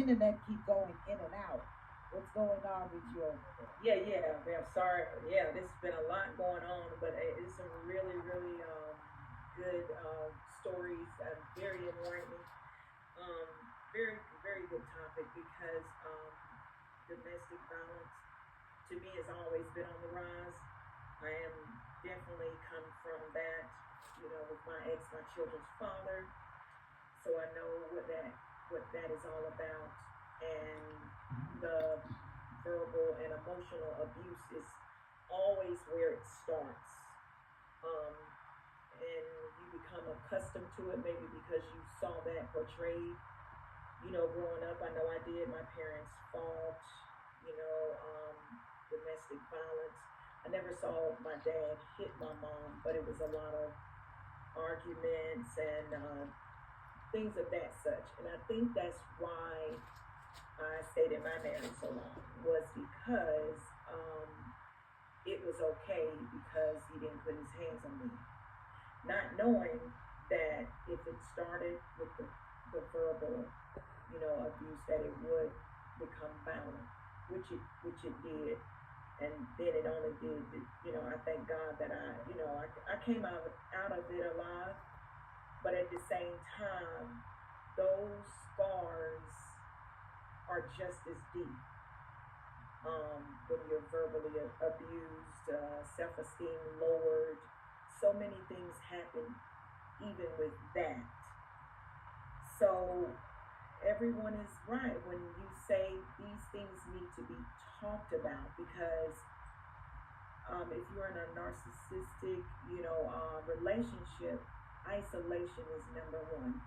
internet keep going in and out. What's going on with you over there? Yeah. Sorry. Yeah, this has been a lot going on, but it's some really, really good stories. Very enlightening. Um, very, very good topic because domestic violence to me has always been on the rise. I am definitely come from that, with my ex, my children's father. So I know what that is all about, and the verbal and emotional abuse is always where it starts. Um, and you become accustomed to it, maybe because you saw that portrayed. Growing up, I know I did. My parents fought. Domestic violence. I never saw my dad hit my mom, but it was a lot of arguments and things of that such. And I think that's why I stayed in my marriage so long, was because it was okay because he didn't put his hands on me. Not knowing that if it started with the verbal, abuse, that it would become violent, which it did. And then it only did, I thank God that I came out of it alive, but at the same time, those scars are just as deep. When you're verbally abused, self-esteem lowered, so many things happen even with that. So everyone is right when you say these things need to be talked about, because if you're in a narcissistic, relationship, isolation is number one.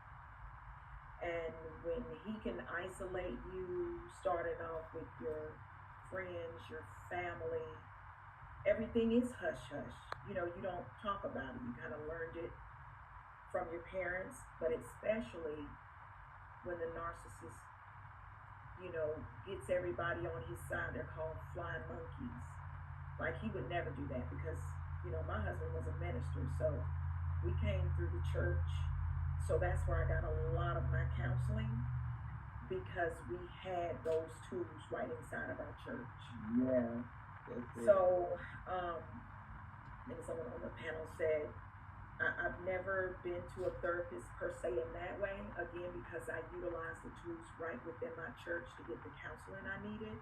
And when he can isolate you, starting off with your friends, your family, everything is hush hush. You don't talk about it. You kind of learned it from your parents, but especially when the narcissist, gets everybody on his side. They're called flying monkeys. Like, he would never do that because, my husband was a minister, so we came through the church. So that's where I got a lot of my counseling, because we had those tools right inside of our church. Yeah. So, and someone on the panel said, I've never been to a therapist per se in that way, again, because I utilized the tools right within my church to get the counseling I needed.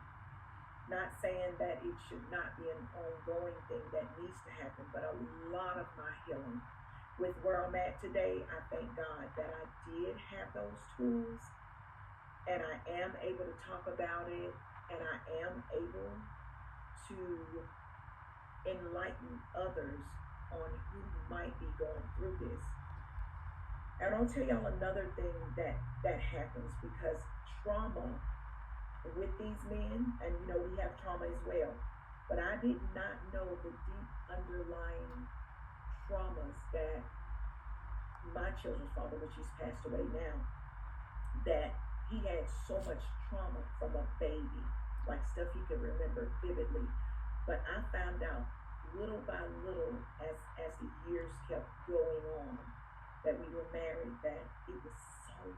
Not saying that it should not be an ongoing thing that needs to happen, but a lot of my healing with where I'm at today, I thank God that I did have those tools, and I am able to talk about it, and I am able to enlighten others on who might be going through this. And I'll tell y'all another thing that happens, because trauma with these men, and we have trauma as well, but I did not know the deep underlying traumas that my children's father, which he's passed away now, that he had so much trauma from a baby, like stuff he could remember vividly. But I found out little by little, as the years kept going on, that we were married, that it was so